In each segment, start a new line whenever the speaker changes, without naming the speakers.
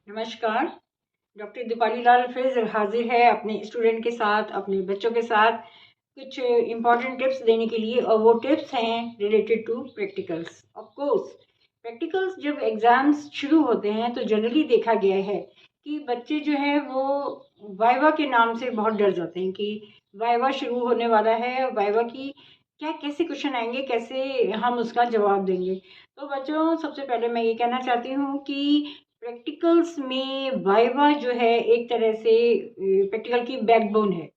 नमस्कार। डॉक्टर दीपाली लाल फिर हाजिर है अपने स्टूडेंट के साथ, अपने बच्चों के साथ कुछ इम्पॉर्टेंट टिप्स देने के लिए, और वो टिप्स हैं related to practicals. Of course practicals जब एग्ज़ाम्स शुरू होते हैं तो जनरली देखा गया है कि बच्चे जो है वो वाइवा के नाम से बहुत डर जाते हैं कि वाइवा शुरू होने वाला है, वाइवा की क्या कैसे क्वेश्चन आएंगे, कैसे हम उसका जवाब देंगे। तो बच्चों, सबसे पहले मैं ये कहना चाहती हूँ कि प्रैक्टिकल्स में वाइवा जो है एक तरह से प्रैक्टिकल की बैकबोन है।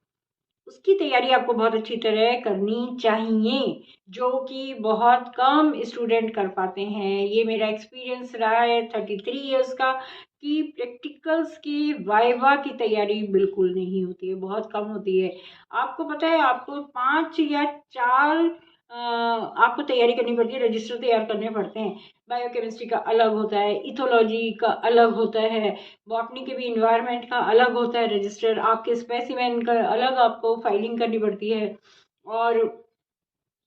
उसकी तैयारी आपको बहुत अच्छी तरह करनी चाहिए, जो कि बहुत कम स्टूडेंट कर पाते हैं। ये मेरा एक्सपीरियंस रहा है 33 ईयर्स का कि प्रैक्टिकल्स की वाइवा की तैयारी बिल्कुल नहीं होती है, बहुत कम होती है। आपको पता है, आपको 5 या 4 आपको तैयारी करनी पड़ती है, रजिस्टर तैयार करने पड़ते हैं। बायोकेमिस्ट्री का अलग होता है, इथोलॉजी का अलग होता है, बॉटनी के भी इन्वायरमेंट का अलग होता है रजिस्टर, आपके स्पेसिमेन का अलग आपको फाइलिंग करनी पड़ती है, और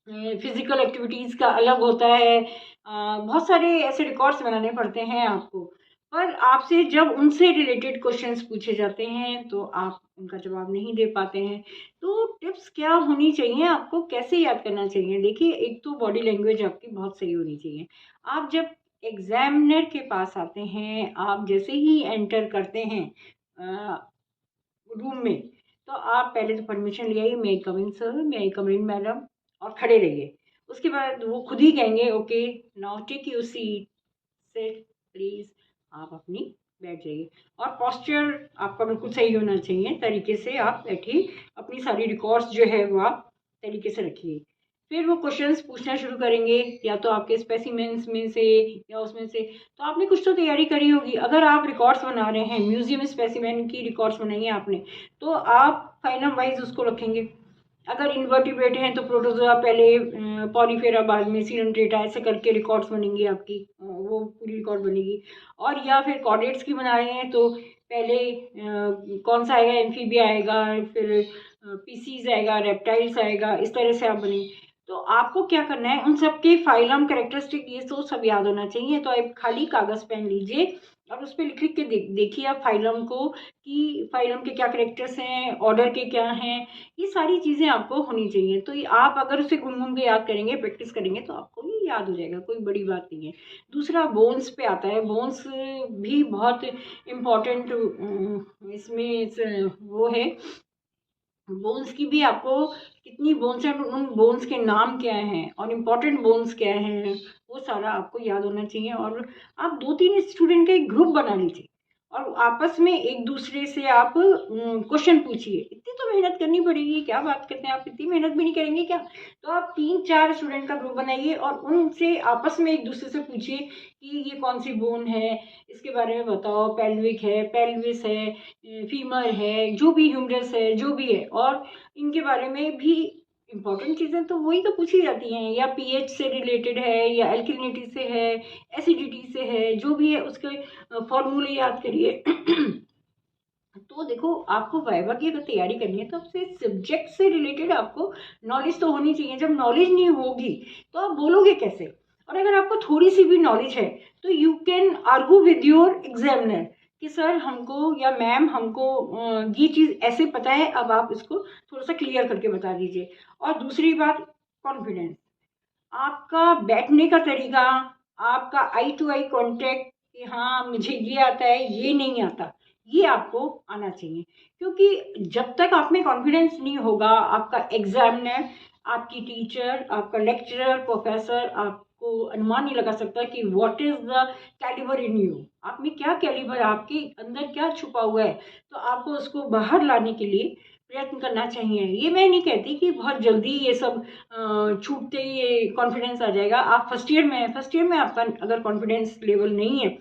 फिजिकल एक्टिविटीज़ का अलग होता है। बहुत सारे ऐसे रिकॉर्ड्स बनाने पड़ते हैं आपको। पर आपसे जब उनसे रिलेटेड क्वेश्चंस पूछे जाते हैं तो आप उनका जवाब नहीं दे पाते हैं। तो टिप्स क्या होनी चाहिए, आपको कैसे याद करना चाहिए? देखिए, एक तो बॉडी लैंग्वेज आपकी बहुत सही होनी चाहिए। आप जब एग्जामिनर के पास आते हैं, आप जैसे ही एंटर करते हैं रूम में, तो आप पहले तो परमिशन ले आइए, मे आई कम इन सर, मे आई कम इन मैडम, और खड़े रहिए। उसके बाद वो खुद ही कहेंगे okay, now take your seat, sit please. आप अपनी बैठ जाइए, और पोस्चर आपका बिल्कुल सही होना चाहिए, तरीके से आप बैठिए, अपनी सारी रिकॉर्ड्स जो है वो आप तरीके से रखिए। फिर वो क्वेश्चंस पूछना शुरू करेंगे, या तो आपके स्पेसिमेंस में से या उसमें से। तो आपने कुछ तो तैयारी करी होगी। अगर आप रिकॉर्ड्स बना रहे हैं, म्यूजियम स्पेसिमेन की रिकॉर्ड्स बनाई है आपने, तो आप फाइलम वाइज उसको रखेंगे। अगर इन्वर्टिब्रेट हैं तो प्रोटोजोआ पहले, पॉलीफेरा बाद में, सीडेंटेटा, ऐसे करके रिकॉर्ड्स बनेंगी आपकी, वो पूरी रिकॉर्ड बनेगी। और या फिर कॉर्डेट्स की बना रहे हैं तो पहले कौन सा आएगा, एम्फीबिया आएगा, फिर पीसीज आएगा, रेप्टाइल्स आएगा, इस तरह से आप बनेंगे। तो आपको क्या करना है, उन सबके फाइलम कैरेक्टरिस्टिक ये तो सब याद होना चाहिए। तो आप खाली कागज पेन लीजिए और उस पर लिख लिख के देखिए आप फाइलम को, कि फाइलम के क्या करेक्टर्स हैं, ऑर्डर के क्या हैं, ये सारी चीज़ें आपको होनी चाहिए। तो ये आप अगर उसे घूम घूम के याद करेंगे, प्रैक्टिस करेंगे, तो आपको ये याद हो जाएगा, कोई बड़ी बात नहीं है। दूसरा बोन्स पे आता है। बोन्स भी बहुत इम्पॉर्टेंट वो है। बोन्स की भी आपको कितनी बोन्स हैं, उन बोन्स के नाम क्या हैं और इम्पॉर्टेंट बोन्स क्या हैं, वो सारा आपको याद होना चाहिए। और आप 2-3 स्टूडेंट का एक ग्रुप बना लीजिए, और आपस में एक दूसरे से आप क्वेश्चन पूछिए। इतनी तो मेहनत करनी पड़ेगी, क्या बात करते हैं, आप इतनी मेहनत भी नहीं करेंगे क्या? तो आप 3-4 स्टूडेंट का ग्रुप बनाइए और उनसे आपस में एक दूसरे से पूछिए कि ये कौन सी बोन है, इसके बारे में बताओ, पेल्विक है, पेल्विस है, फीमर है, जो भी ह्यूमरस है, जो भी है, और इनके बारे में भी इम्पोर्टेंट चीज़ें तो वही तो पूछी जाती हैं। या पीएच से रिलेटेड है, या एल्किलिनिटी से है, एसिडिटी से है, जो भी है उसके फॉर्मूले याद करिए। तो देखो, आपको वाइवा की अगर तैयारी करनी है तो आपसे सब्जेक्ट से रिलेटेड आपको नॉलेज तो होनी चाहिए। जब नॉलेज नहीं होगी तो आप बोलोगे कैसे? और अगर आपको थोड़ी सी भी नॉलेज है तो you can argue with your examiner कि सर हमको, या मैम हमको ये चीज़ ऐसे पता है, अब आप इसको थोड़ा सा क्लियर करके बता दीजिए। और दूसरी बात, कॉन्फिडेंस। आपका बैठने का तरीका, आपका आई टू आई कांटेक्ट, कि हाँ मुझे ये आता है, ये नहीं आता, ये आपको आना चाहिए। क्योंकि जब तक आप में कॉन्फिडेंस नहीं होगा, आपका एग्जामिनर, आपकी टीचर, आपका लेक्चरर, प्रोफेसर आपको अनुमान नहीं लगा सकता कि what is the calibre in you, आप में क्या कैलिबर, आपके अंदर क्या छुपा हुआ है। तो आपको उसको बाहर लाने के लिए प्रयत्न करना चाहिए। ये मैं नहीं कहती कि बहुत जल्दी ये सब छूटते ही ये कॉन्फिडेंस आ जाएगा। आप फर्स्ट ईयर में आपका अगर कॉन्फिडेंस लेवल नहीं है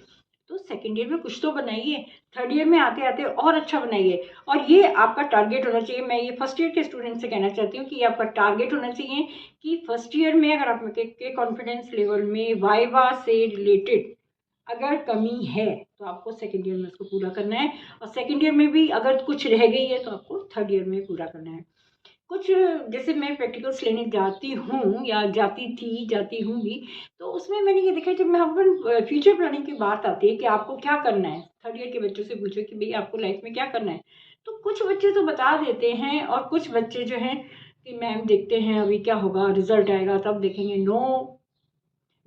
तो सेकेंड ईयर में कुछ तो बनाइए, थर्ड ईयर में आते आते और अच्छा बनाइए। और ये आपका टारगेट होना चाहिए। मैं ये फर्स्ट ईयर के स्टूडेंट से कहना चाहती हूँ कि ये आपका टारगेट होना चाहिए कि फर्स्ट ईयर में अगर आप के कॉन्फिडेंस लेवल में वाइवा से रिलेटेड अगर कमी है तो आपको सेकेंड ईयर में उसको पूरा करना है, और सेकेंड ईयर में भी अगर कुछ रह गई है तो आपको थर्ड ईयर में पूरा करना है। कुछ जैसे मैं प्रैक्टिकल्स लेने जाती हूँ या जाती हूँ भी, तो उसमें मैंने ये देखा, जब मैं अपन फ्यूचर प्लानिंग की बात आती है कि आपको क्या करना है, थर्ड ईयर के बच्चों से पूछो कि भई आपको लाइफ में क्या करना है, तो कुछ बच्चे तो बता देते हैं और कुछ बच्चे जो हैं कि मैम देखते हैं अभी क्या होगा, रिजल्ट आएगा तब देखेंगे। No,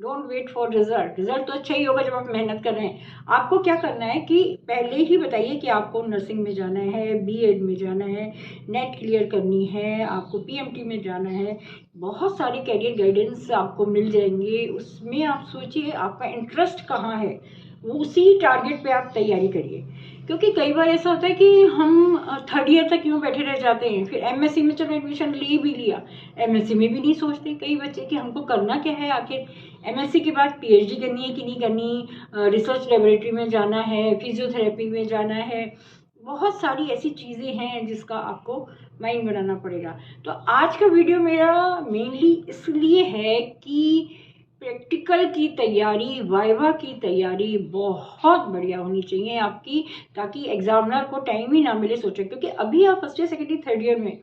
don't wait for result. Result तो अच्छा ही होगा जब आप मेहनत कर रहे हैं। आपको क्या करना है कि पहले ही बताइए कि आपको नर्सिंग में जाना है, बीएड में जाना है, नेट क्लियर करनी है, आपको पीएमटी में जाना है। बहुत सारी कैरियर गाइडेंस आपको मिल जाएंगे, उसमें आप सोचिए आपका इंटरेस्ट कहाँ है, वो उसी टारगेट पे आप तैयारी करिए। क्योंकि कई बार ऐसा होता है कि हम थर्ड ईयर तक क्यों बैठे रह जाते हैं, फिर एमएससी में चलो एडमिशन ले भी लिया, एमएससी में भी नहीं सोचते कई बच्चे कि हमको करना क्या है आखिर। एमएससी के बाद पीएचडी करनी है कि नहीं करनी, रिसर्च लेबोरेटरी में जाना है, फिजियोथेरेपी में जाना है, बहुत सारी ऐसी चीज़ें हैं जिसका आपको माइंड बनाना पड़ेगा। तो आज का वीडियो मेरा मेनली इसलिए है कि प्रैक्टिकल की तैयारी, वाइवा की तैयारी बहुत बढ़िया होनी चाहिए आपकी, ताकि एग्जामिनर को टाइम ही ना मिले सोचे। क्योंकि अभी आप first year, second year, third year में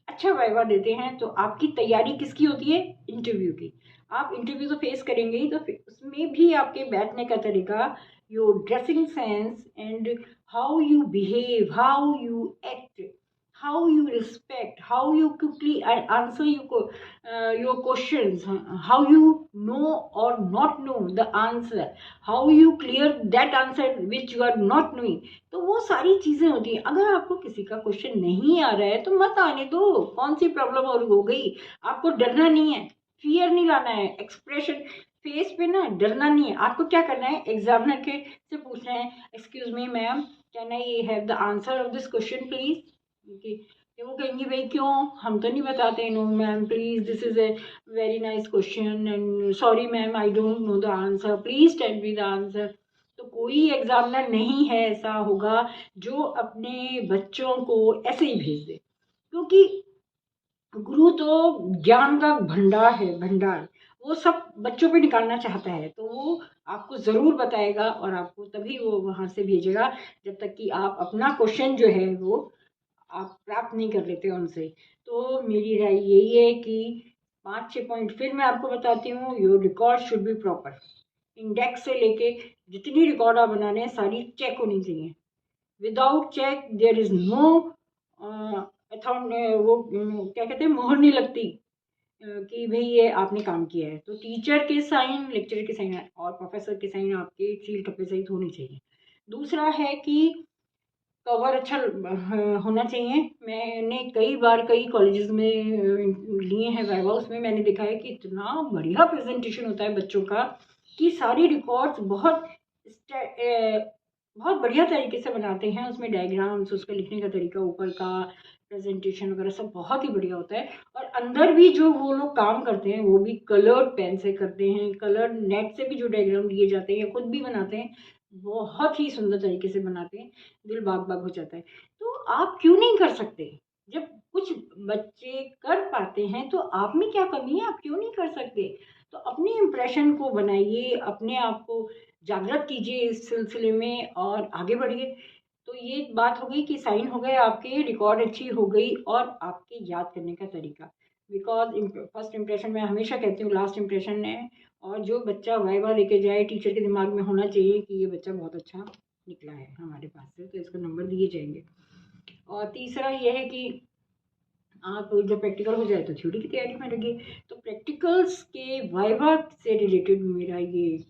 अच्छा वाइवा देते हैं तो आपकी तैयारी किसकी होती है, इंटरव्यू की। आप इंटरव्यू तो फेस करेंगे ही, तो फिर उसमें भी आपके बैठने का तरीका, your dressing sense and how you behave, how you act, how you respect, how you quickly answer your questions, how you know or not know the answer, how you clear that answer which you are not knowing। तो वो सारी चीजें होती हैं। अगर आपको किसी का क्वेश्चन नहीं आ रहा है तो मत आने दो, कौन सी प्रॉब्लम और हो गई। आपको डरना नहीं है, फियर नहीं लाना है, एक्सप्रेशन फेस पे ना डरना नहीं है। आपको क्या करना है, एग्जामिनर के से पूछना है, excuse me ma'am, can I have the answer of this question please. कि वो कहेंगी भाई क्यों, हम तो नहीं बताते। No ma'am please, this is a very nice question and sorry ma'am I don't know the answer, please tell me the answer. तो कोई एग्जामिनर नहीं है ऐसा होगा जो अपने बच्चों को ऐसे ही भेज दे। क्योंकि गुरु तो ज्ञान का भंडार है, भंडार, वो सब बच्चों पे निकालना चाहता है। तो वो आपको ज़रूर बताएगा और आपको तभी वो वहाँ से भेजेगा, जब तक कि आप अपना क्वेश्चन जो है वो आप प्राप्त नहीं कर लेते उनसे। तो मेरी राय यही है कि 5-6 पॉइंट फिर मैं आपको बताती हूँ। Your record should be proper, index से लेके जितनी रिकॉर्ड आप बनाने हैं सारी चेक होनी चाहिए। Without check there is no वो क्या कहते हैं, मोहर नहीं लगती कि भाई ये आपने काम किया है। तो टीचर के साइन, लेक्चरर के साइन और प्रोफेसर के साइन आपके सील ठप्पे सहित होनी चाहिए। दूसरा है कि कवर अच्छा होना चाहिए। मैंने कई बार कई कॉलेजेस में लिए हैं वाइवा, उसमें मैंने देखा है कि इतना बढ़िया प्रेजेंटेशन होता है बच्चों का कि सारी रिकॉर्ड्स बहुत बढ़िया तरीके से बनाते हैं। उसमें डायग्राम्स, उसका लिखने का तरीका, ऊपर का प्रेजेंटेशन वगैरह सब बहुत ही बढ़िया होता है। और अंदर भी जो वो लोग काम करते हैं वो भी कलर्ड पेन से करते हैं, कलर्ड नेट से भी जो डायग्राम दिए जाते हैं या खुद भी बनाते हैं, बहुत ही सुंदर तरीके से बनाते हैं, दिल बाग बाग हो जाता है। तो आप क्यों नहीं कर सकते? जब कुछ बच्चे कर पाते हैं तो आप में क्या कमी है, आप क्यों नहीं कर सकते? तो अपने इम्प्रेशन को बनाइए, अपने आप को जागृत कीजिए इस सिलसिले में और आगे बढ़िए। तो ये बात हो गई कि साइन हो गए आपके, रिकॉर्ड अच्छी हो गई और आपके याद करने का तरीका। बिकॉज फर्स्ट इम्प्रेशन मैं हमेशा कहती हूँ लास्ट इम्प्रेशन है। और जो बच्चा वाइवा लेके जाए, टीचर के दिमाग में होना चाहिए कि ये बच्चा बहुत अच्छा निकला है हमारे पास से, तो इसको नंबर दिए जाएंगे। और तीसरा ये है कि आप जब प्रैक्टिकल हो जाए तो थ्योरी की तैयारी में लगे। तो प्रैक्टिकल्स के वाइवा से रिलेटेड मेरा ये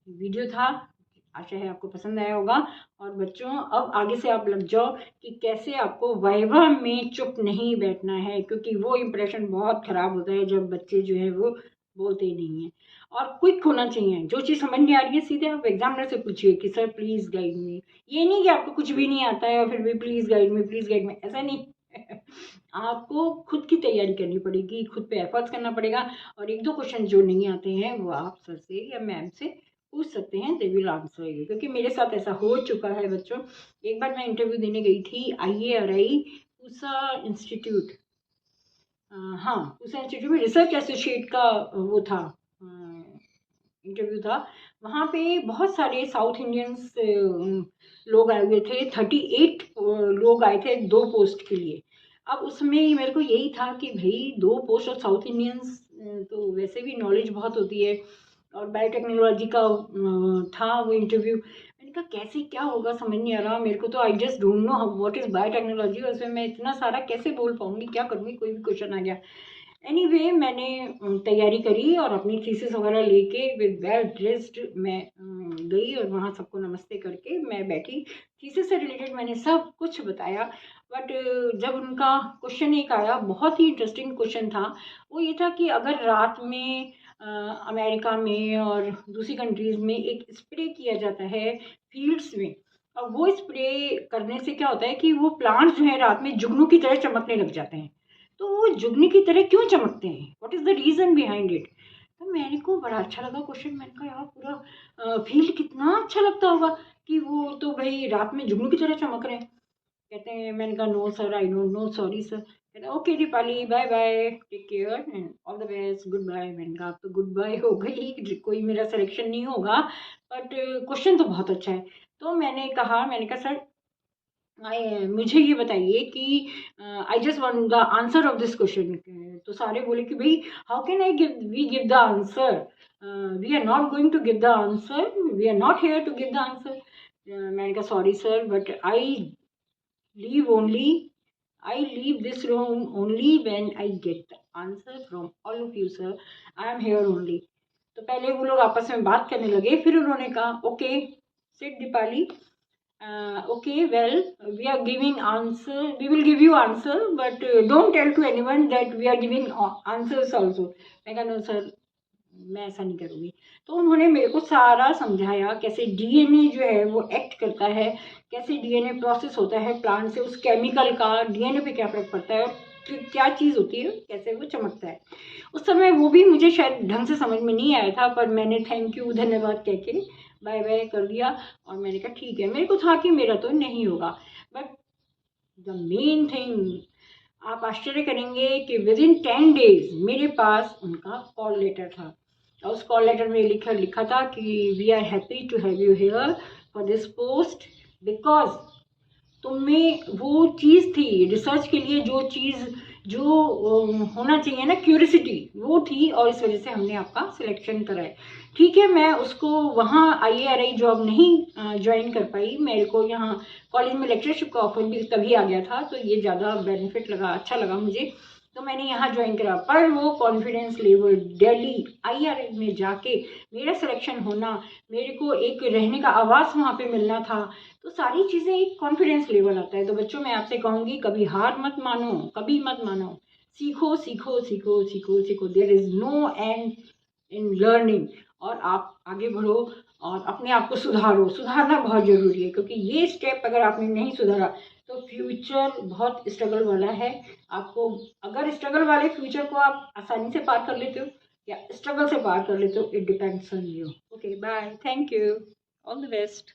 वीडियो था, आशा है आपको पसंद आया होगा। और बच्चों अब आगे से आप लग जाओ कि कैसे आपको वाइवा में चुप नहीं बैठना है, क्योंकि वो इम्प्रेशन बहुत ख़राब होता है जब बच्चे जो है वो बोलते ही नहीं हैं। और क्विक होना चाहिए, जो चीज़ समझ नहीं आ रही है सीधे आप एग्जामिनर से पूछिए कि सर प्लीज़ गाइड मी। ये नहीं कि आपको कुछ भी नहीं आता है और फिर भी please guide me, please guide me, ऐसा नहीं। आपको खुद की तैयारी करनी पड़ेगी, खुद पे एफर्ट्स करना पड़ेगा। और एक दो क्वेश्चन जो नहीं आते हैं वो आप सर से या मैम से पूछ सकते हैं, दे विल आंसर यू। क्योंकि मेरे साथ ऐसा हो चुका है बच्चों। एक बार मैं इंटरव्यू देने गई थी IARI पूसा इंस्टीट्यूट, हाँ पूसा इंस्टीट्यूट में रिसर्च एसोसिएट का वो था, इंटरव्यू था। वहाँ पे बहुत सारे साउथ इंडियंस लोग आए हुए थे, 38 लोग आए थे 2 पोस्ट के लिए। अब उसमें मेरे को यही था कि भाई 2 पोस्ट ऑफ साउथ इंडियंस, तो वैसे भी नॉलेज बहुत होती है, और बायोटेक्नोलॉजी का था वो इंटरव्यू। मैंने कहा कैसे क्या होगा समझ नहीं आ रहा मेरे को, तो I just don't know what is biotechnology, उसमें मैं इतना सारा कैसे बोल पाऊँगी, क्या करूँगी, कोई भी क्वेश्चन आ गया। एनीवे मैंने तैयारी करी और अपनी थीसिस वगैरह लेके विद वेल ड्रेस्ड मैं गई, और वहाँ सबको नमस्ते करके मैं बैठी। थीसिस से रिलेटेड मैंने सब कुछ बताया, बट जब उनका क्वेश्चन एक आया, बहुत ही इंटरेस्टिंग क्वेश्चन था। वो ये था कि अगर रात में अमेरिका में और दूसरी कंट्रीज़ में एक स्प्रे किया जाता है फील्ड्स में, और वो स्प्रे करने से क्या होता है कि वो प्लांट्स जो है रात में जुगनू की तरह चमकने लग जाते हैं। तो वो जुगनी की तरह क्यों चमकते हैं, what is the reason behind it. तो मेरे को बड़ा अच्छा लगा क्वेश्चन। मैंने कहा यार पूरा फील्ड कितना अच्छा लगता होगा कि वो तो भाई रात में जुगनू की तरह चमक रहे हैं। कहते हैं, मैंने कहा no sir, I don't know, sorry sir. कहते हैं okay Deepali, bye bye, take care and all the best, goodbye. मैंने कहा अब तो गुड बाय हो गई, कोई मेरा सिलेक्शन नहीं होगा, बट क्वेश्चन तो बहुत अच्छा है। तो मैंने कहा सर मुझे ये बताइए कि I just want the answer of this question. तो सारे बोले कि भाई how can I give the answer, we are not going to give the answer, we are not here to give the answer. मैंने कहा sorry sir, but leave only I leave this room only when I get the answer from all of you sir, I am here only. तो पहले वो लोग आपस में बात करने लगे, फिर उन्होंने कहा okay sit Deepali, okay, well, we are giving answer, we will give you answer, but don't tell to anyone that we are giving answers also. मैं कहा नो सर, मैं ऐसा नहीं करूँगी। तो उन्होंने मेरे को सारा समझाया कैसे डीएनए जो है वो एक्ट करता है, कैसे डीएनए प्रोसेस होता है प्लांट से, उस केमिकल का डीएनए पे क्या फ़र्क पड़ता है, और क्या चीज़ होती है, कैसे वो चमकता है। उस समय वो भी मुझे शायद ढंग से समझ में नहीं आया था, पर मैंने थैंक यू धन्यवाद कह के बाय बाय कर दिया, और मैंने कहा ठीक है। मेरे को था कि मेरा तो नहीं होगा, बट द मेन थिंग, आप आश्चर्य करेंगे कि विद इन 10 डेज मेरे पास उनका कॉल लेटर था, और उस कॉल लेटर में लिखा था कि we are happy to have you here for this post, because तुम में वो चीज़ थी रिसर्च के लिए, जो चीज़ जो होना चाहिए ना, क्यूरियोसिटी, वो थी, और इस वजह से हमने आपका सिलेक्शन करा है। ठीक है, मैं उसको वहाँ IARI जॉब नहीं ज्वाइन कर पाई, मेरे को यहाँ कॉलेज में लेक्चरशिप का ऑफर भी तभी आ गया था, तो ये ज़्यादा बेनिफिट लगा, अच्छा लगा मुझे, तो मैंने यहाँ ज्वाइन करा। पर वो कॉन्फिडेंस लेवल दिल्ली IARI में जाके मेरा सिलेक्शन होना, मेरे को एक रहने का आवास वहाँ पे मिलना था, तो सारी चीज़ें एक कॉन्फिडेंस लेवल आता है। तो बच्चों मैं आपसे कहूँगी कभी हार मत मानो, कभी मत मानो, सीखो सीखो सीखो सीखो सीखो, there is no end in learning, और आप आगे बढ़ो और अपने आप को सुधारो। सुधारना बहुत ज़रूरी है, क्योंकि ये स्टेप अगर आपने नहीं सुधारा तो फ्यूचर बहुत स्ट्रगल वाला है। आपको अगर स्ट्रगल वाले फ्यूचर को आप आसानी से पार कर लेते हो या स्ट्रगल से पार कर लेते हो, it depends on you. Okay bye, thank you, all the best.